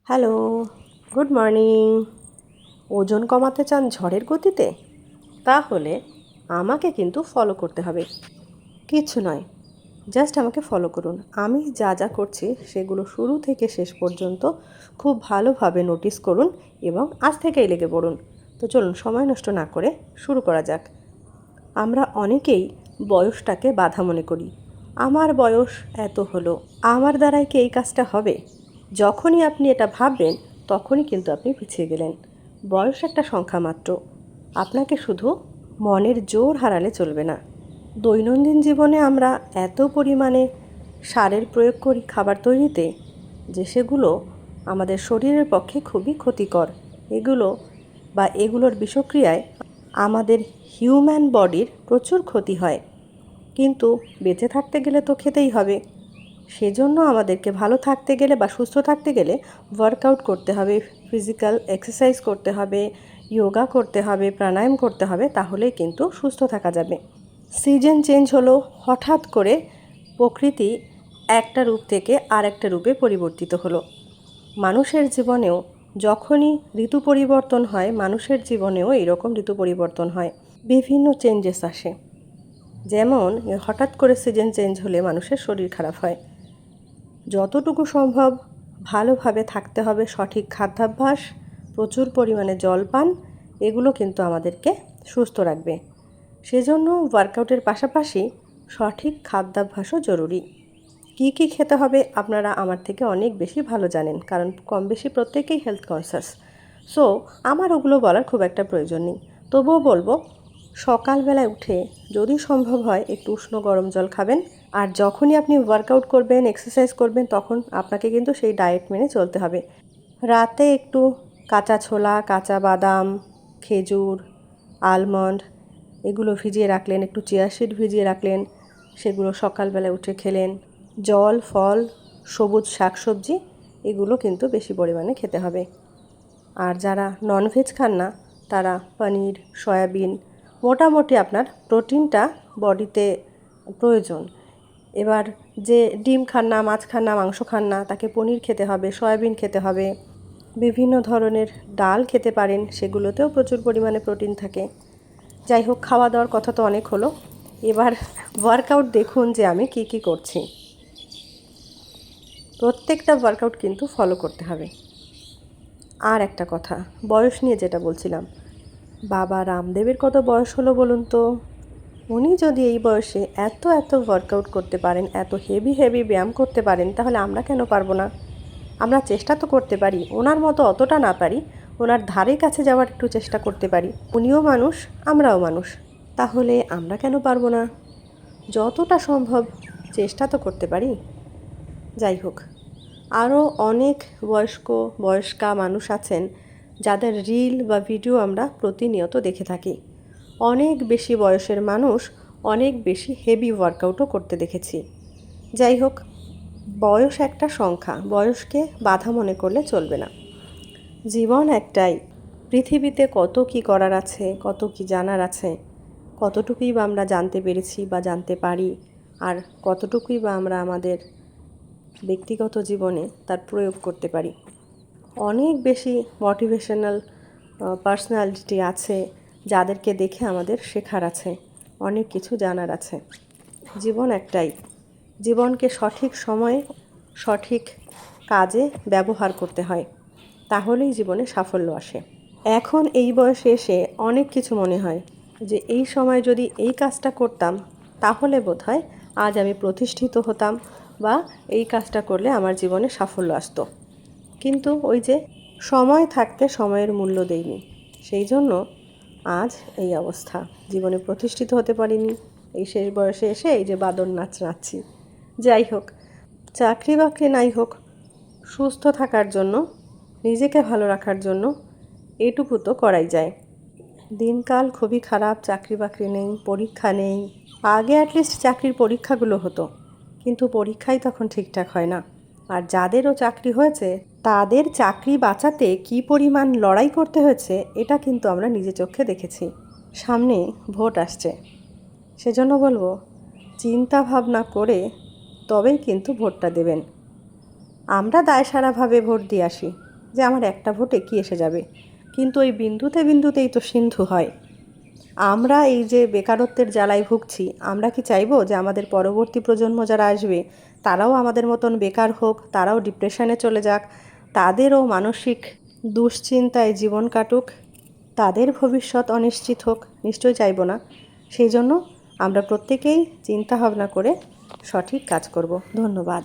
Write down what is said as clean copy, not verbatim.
Hello, good morning. ওজন কমাতে চান ঝড়ের গতিতে? তাহলে আমাকে কিন্তু ফলো করতে হবে। কিচ্ছু নয়, জাস্ট আমাকে ফলো করুন। আমি যা যা করছি সেগুলো শুরু থেকে শেষ পর্যন্ত খুব ভালোভাবে নোটিস করুন এবং আজ থেকেই লেগে পড়ুন। তো চলুন সময় নষ্ট না করে শুরু করা যাক। আমরা অনেকেই বয়সটাকে বাধা মনে করি। আমার বয়স এত হলো, আমার দ্বারাই কি এই কাজটা হবে? যখনই আপনি এটা ভাববেন তখনই কিন্তু আপনি পিছিয়ে গেলেন। বয়স একটা সংখ্যা মাত্র। আপনাকে শুধু মনের জোর হারালে চলবে না। দৈনন্দিন জীবনে আমরা এত পরিমাণে সারের প্রয়োগ করি খাবার তৈরিতে যে সেগুলো আমাদের শরীরের পক্ষে খুবই ক্ষতিকর। এগুলোর বিষক্রিয়ায় আমাদের হিউম্যান বডির প্রচুর ক্ষতি হয়। কিন্তু বেঁচে থাকতে গেলে তো খেতেই হবে। সেজন্য আমাদেরকে ভালো থাকতে গেলে বা সুস্থ থাকতে গেলে ওয়ার্কআউট করতে হবে, ফিজিক্যাল এক্সারসাইজ করতে হবে, যোগা করতে হবে, প্রাণায়াম করতে হবে, তাহলেই কিন্তু সুস্থ থাকা যাবে। সিজন চেঞ্জ হলো, হঠাৎ করে প্রকৃতি একটা রূপ থেকে আর একটা রূপে পরিবর্তিত হলো। মানুষের জীবনেও যখনই ঋতু পরিবর্তন হয়, মানুষের জীবনেও এরকম ঋতু পরিবর্তন হয়, বিভিন্ন চেঞ্জেস আসে। যেমন হঠাৎ করে সিজন চেঞ্জ হলে মানুষের শরীর খারাপ হয়। যতটুকু সম্ভব ভালোভাবে থাকতে হবে, সঠিক খাদ্যাভ্যাস, প্রচুর পরিমাণে জল পান, এগুলো কিন্তু আমাদেরকে সুস্থ রাখবে। সেজন্য ওয়ার্কআউটের পাশাপাশি সঠিক খাদ্যাভ্যাসও জরুরি। কী কী খেতে হবে আপনারা আমার থেকে অনেক বেশি ভালো জানেন, কারণ কম বেশি প্রত্যেকেই হেলথ কনসাস। সো আমার ওগুলো বলার খুব একটা প্রয়োজন নেই। তবুও বলবো, সকালবেলায় উঠে যদি সম্ভব হয় একটু উষ্ণ গরম জল খাবেন। আর যখনই আপনি ওয়ার্কআউট করবেন, এক্সারসাইজ করবেন, তখন আপনাকে কিন্তু সেই ডায়েট মেনে চলতে হবে। রাতে একটু কাঁচা ছোলা, কাঁচা বাদাম, খেজুর, আলমন্ড এগুলো ভিজিয়ে রাখলেন, একটু চিয়া সিড ভিজিয়ে রাখলেন, সেগুলো সকালবেলায় উঠে খেলেন। জল, ফল, সবুজ শাকসবজি এগুলো কিন্তু বেশি পরিমাণে খেতে হবে। আর যারা ননভেজ খান না তারা পনির, সয়াবিন, মোটামুটি আপনার প্রোটিনটা বডিতে প্রয়োজন। এবার যে ডিম খান না, মাছ খান না, মাংস খান না, তাকে পনির খেতে হবে, সয়াবিন খেতে হবে। বিভিন্ন ধরনের ডাল খেতে পারেন, সেগুলোতেও প্রচুর পরিমাণে প্রোটিন থাকে। যাই হোক, খাওয়া দাওয়ার কথা তো অনেক হলো, এবার ওয়ার্কআউট দেখুন যে আমি কি কি করছি। প্রত্যেকটা ওয়ার্কআউট কিন্তু ফলো করতে হবে। আর একটা কথা, বয়স নিয়ে যেটা বলছিলাম, বাবা রামদেবের কত বয়স হলো বলুন তো? উনি যদি এই বয়সে এত এত ওয়ার্কআউট করতে পারেন, এত হেভি হেভি ব্যায়াম করতে পারেন, তাহলে আমরা কেন পারবো না? আমরা চেষ্টা তো করতে পারি, ওনার মতো অতটা না পারি, ওনার ধারে কাছে যাওয়ার একটু চেষ্টা করতে পারি। উনিও মানুষ, আমরাও মানুষ, তাহলে আমরা কেন পারবো না? যতটা সম্ভব চেষ্টা তো করতে পারি। যাই হোক, আরও অনেক বয়স্কা মানুষ আছেন যাদের রিল বা ভিডিও আমরা প্রতিনিয়ত দেখে থাকি। অনেক বেশি বয়সের মানুষ অনেক বেশি হেভি ওয়ার্কআউটও করতে দেখেছি। যাই হোক, বয়স একটা সংখ্যা, বয়সকে বাধা মনে করলে চলবে না। জীবন একটাই, পৃথিবীতে কত কি করার আছে, কত কি জানার আছে, কতটুকুই বা আমরা জানতে পেরেছি বা জানতে পারি, আর কতটুকুই বা আমরা আমাদের ব্যক্তিগত জীবনে তার প্রয়োগ করতে পারি। অনেক বেশি মোটিভেশনাল পার্সোনালিটি আছে যাদেরকে দেখে আমাদের শেখার আছে, অনেক কিছু জানার আছে। জীবন একটাই, জীবনকে সঠিক সময়ে সঠিক কাজে ব্যবহার করতে হয়, তাহলেই জীবনে সাফল্য আসে। এখন এই বয়সে এসে অনেক কিছু মনে হয় যে এই সময় যদি এই কাজটা করতাম তাহলে বোধহয় আজ আমি প্রতিষ্ঠিত হতাম, বা এই কাজটা করলে আমার জীবনে সাফল্য আসতো। কিন্তু ওই যে সময় থাকতে সময়ের মূল্য দেইনি, সেই জন্য আজ এই অবস্থা, জীবনে প্রতিষ্ঠিত হতে পারিনি। এই শেষ বয়সে এসে এই যে বাদর নাচ নাচছি। যাই হোক, চাকরি বাকরি নাই হোক, সুস্থ থাকার জন্য, নিজেকে ভালো রাখার জন্য এটুকু তো করাই যায়। দিনকাল খুবই খারাপ, চাকরি বাকরি নেই, পরীক্ষা নেই। আগে অ্যাটলিস্ট চাকরির পরীক্ষাগুলো হতো, কিন্তু পরীক্ষাই তখন ঠিকঠাক হয় না। আর যাদেরও চাকরি হয়েছে তাদের চাকরি বাঁচাতে কী পরিমাণ লড়াই করতে হয়েছে এটা কিন্তু আমরা নিজে চোখে দেখেছি। সামনে ভোট আসছে, সেজন্য বলবো, চিন্তা ভাবনা করে তবেই কিন্তু ভোটটা দেবেন। আমরা দায়সারাভাবে ভোট দিয়ে আসি, যে আমার একটা ভোটে কী এসে যাবে, কিন্তু ওই বিন্দুতে বিন্দুতেই তো সিন্ধু হয়। আমরা এই যে বেকারত্বের জ্বালায় ভুগছি, আমরা কি চাইবো যে আমাদের পরবর্তী প্রজন্ম যারা আসবে তারাও আমাদের মতন বেকার হোক, তারাও ডিপ্রেশনে চলে যাক, তাদেরও মানসিক দুশ্চিন্তায় জীবন কাটুক, তাদের ভবিষ্যৎ অনিশ্চিত হোক? নিশ্চয়ই চাইবো না। সেই জন্য আমরা প্রত্যেকেই চিন্তা ভাবনা করে সঠিক কাজ করব। ধন্যবাদ।